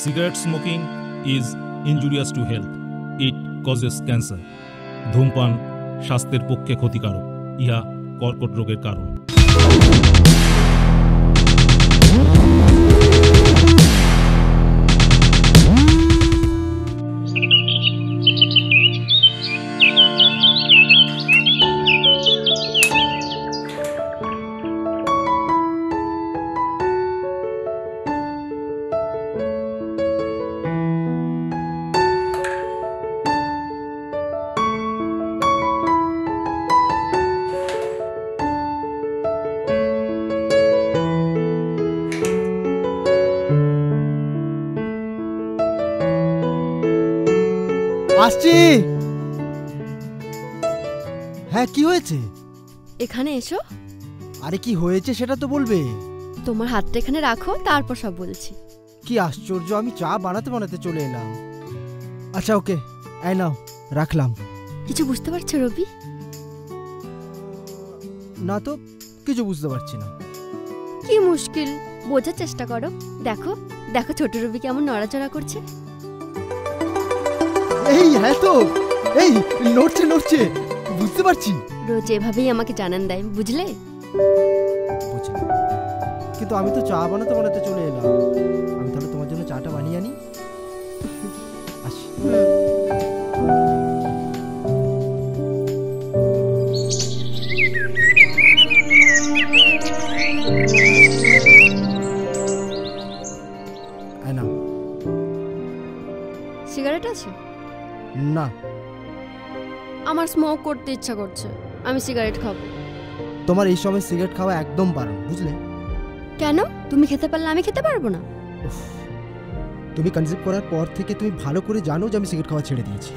Cigarette smoking is injurious to health. It causes cancer. ধূমপান স্বাস্থ্যের পক্ষে ক্ষতিকারক। ইহা কর্কট রোগের কারণ। আসছি। হ্যাঁ, কি হয়েছে? এখানে এসো। আরে কি হয়েছে সেটা তো বলবে। তোমার হাতটা এখানে রাখো, তারপর সব বলছি। কি আশ্চর্য, আমি চা বানাতে বানাতে চলে এলাম। আচ্ছা ওকে, এই নাও, রাখলাম। কিছু বুঝতে পারছো রবি? না তো, কিছু বুঝতে পারছি না। কি মুশকিল, বোঝার চেষ্টা করো। দেখো দেখো ছোট রবি কেমন নড়াচড়া করছে। এই হ্যাঁ তো, এই নড়ছে নড়ছে, বুঝতে পারছি। রোজ এভাবেই আমাকে জানান দেয়, বুঝলে? বুঝলাম, কিন্তু আমি তো চা বানাতে বানাতে চলে এলাম। আমি তাহলে তোমার জন্য চাটা বানিয়ে আনি। আসি। সিগারেট আছে? না। আমার স্মোক করতে ইচ্ছা করছে, আমি সিগারেট খাবো। তোমার এই সময় সিগারেট খাওয়া একদম বারণ, বুঝলে? কেন? তুমি খেতে পারলে আমি খেতে পারবো না? তুমি কনসেপ্ট করার পর থেকে তুমি ভালো করে জানো যে আমি সিগারেট খাওয়া ছেড়ে দিয়েছি।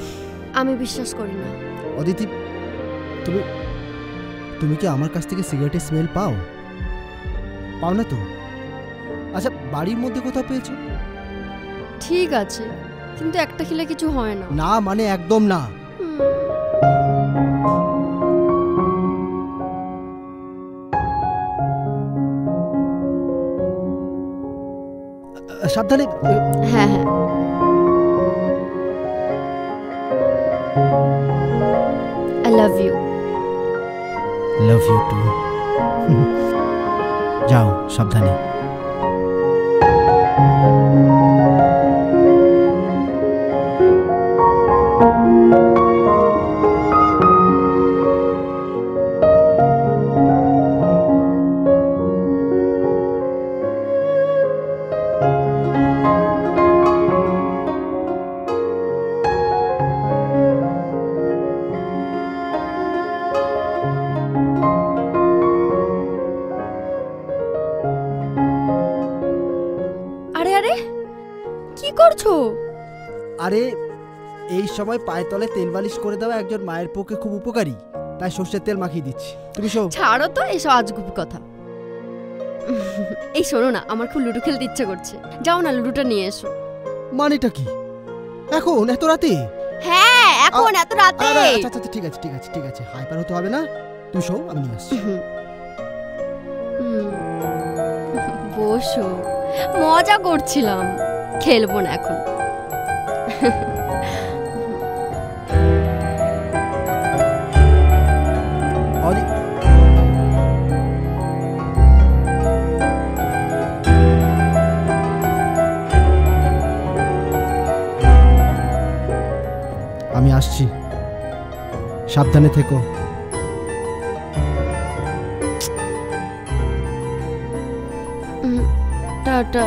আমি বিশ্বাস করি না। অদিতি, তুমি কি আমার কাছ থেকে সিগারেটের স্মেল পাও? পাও না তো? আচ্ছা, বাড়ির মধ্যে কোথাও পেয়েছো? ঠিক আছে, কিন্তু একটা খেলে কিছু হয় না। না মানে একদম না। সাবধানে। হ্যাঁ হ্যাঁ। I love you. Love you too. যাও, সাবধানে। আরে এই সময় পায়ের তলে তেল মালিশ করে দেওয়া একজন মায়ের পক্ষে খুব উপকারী, তাই সর্ষের তেল মাখিয়ে দিচ্ছি। তুমি ছাড়ো তো এসব আজগুবি কথা। এই শোনো না, আমার খুব লুডো খেলতে ইচ্ছে করছে। যাও না, লুডোটা নিয়ে এসো। মানেটা কি? এখন এত রাতে? হ্যাঁ, এখন এত রাতে। আচ্ছা ঠিক আছে ঠিক আছে ঠিক আছে, হাইপার হতে হবে না। তুমি শো, আমি নিয়ে আসছি। বসো, মজা করছিলাম, খেলবো না এখন। আমি আসছি, সাবধানে থেকো। টাটা।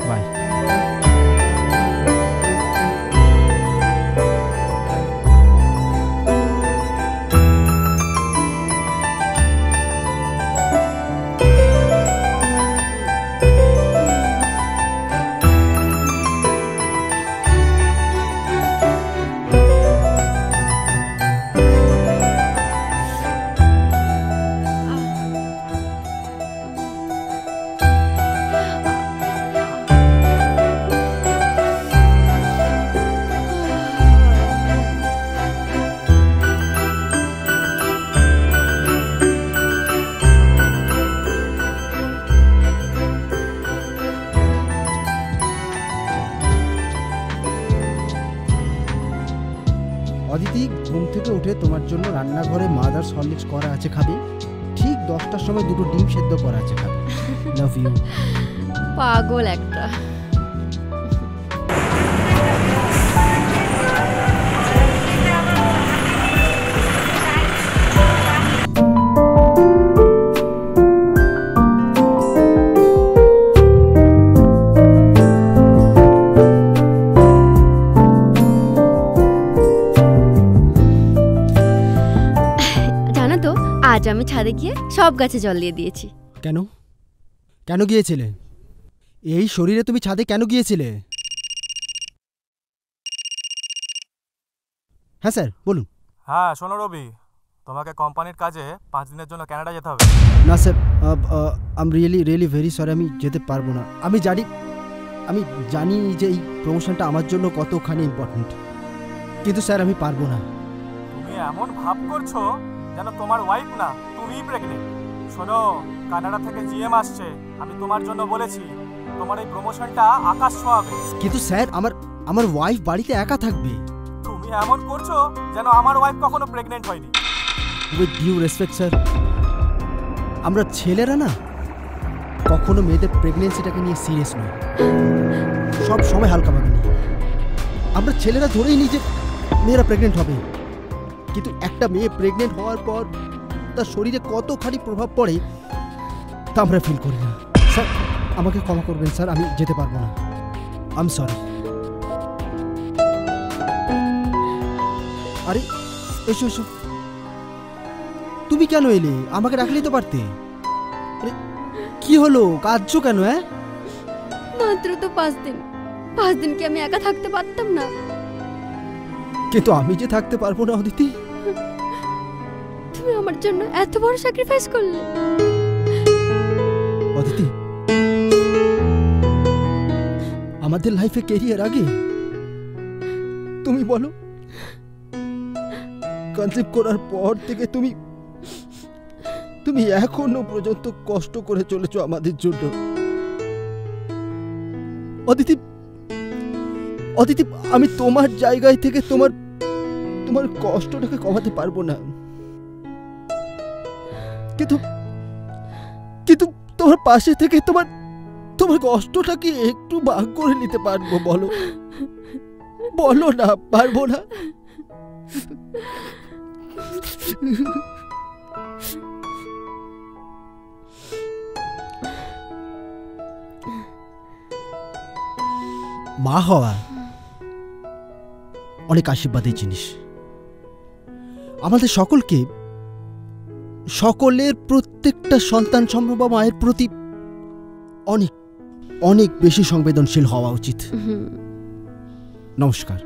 বাই। অদিতি, ঘুম থেকে উঠে তোমার জন্য রান্নাঘরে মাদার্স হরলিক্স করা আছে, খাবে। ঠিক 10টার সময় 2টো ডিম সেদ্ধ করা আছে, খাবে। Love you. পাগল একটা। জানো তো, আজ আমি ছাদে গিয়ে সব গাছে জল দিয়ে দিয়েছি। কেন? কেন গিয়েছিলে? এই শরীরে তুমি ছাদে কেন গিয়েছিলে? হ্যাঁ স্যার, বলুন। হ্যাঁ শোনো রবি, তোমাকে কোম্পানির কাজে 5 দিনের জন্য কানাডা যেতে হবে। না sir, I am really very sorry, আমি যেতে পারবো না। আমি জানি যে এই প্রমোশনটা আমার জন্য কতখানি ইম্পর্টেন্ট, কিন্তু স্যার আমি পারবো না। তুমি এমন ভাব করছো যেন তোমার ওয়াইফ না তুমিই প্রেগনেন্ট। শোনো, কানাডা থেকে জিএম আসছে, আমি তোমার জন্য বলেছি তোমার এই প্রমোশনটা আকাশ ছোঁয়াবে। কিন্তু স্যার আমার ওয়াইফ বাড়িতে একা থাকবে। তুমি এমন করছো যেন আমার ওয়াইফ কখনো প্রেগনেন্ট হয়নি। উইথ ডিউ রেসপেক্ট স্যার, আমরা ছেলেরা না কখনো মেয়েদের প্রেগনেন্সিটাকে নিয়ে সিরিয়াস নয়, সব সময় হালকাভাবে নিই। আমরা ছেলেরা ধরেই নিই যে মেয়েরা প্রেগনেন্ট হবে, কিন্তু একটা মেয়ে প্রেগনেন্ট হওয়ার পর তার শরীরে কতখানি প্রভাব পড়ে তা আমরা ফিল করি না। স্যার আমাকে ক্ষমা করবেন স্যার, আমি যেতে পারবো না। I am sorry. আরে এসো এসো, তুমি কেন এলে? আমাকে রাখলেই তো পারতে। কি হলো, কাঁদছো কেন? হ্যাঁ, মাত্র তো 5 দিন, 5 দিন কি আমি একা থাকতে পারতাম না? কিন্তু আমি যে থাকতে পারবো না অদিতি। তুমি আমার জন্য এত বড় স্যাক্রিফাইস করলে। অদিতি, আমাদের লাইফে ক্যারিয়ার আগে? তুমি বলো, কনসেপ্ট করার পর থেকে তুমি এখনো পর্যন্ত কষ্ট করে চলেছো আমাদের জন্য। অদিতি, আমি তোমার জায়গায় থেকে তোমার কষ্টটাকে কমাতে পারবো না, কিন্তু তোমার পাশে থেকে তোমার কষ্টটাকে একটু ভাগ করে নিতে পারবো? বলো না, পারবো না? মা হওয়া অনেক আশীর্বাদের জিনিস। আমাদের সকলের প্রত্যেকটা সন্তান সম্ভবা মায়ের প্রতি অনেক অনেক বেশি সংবেদনশীল হওয়া উচিত। নমস্কার।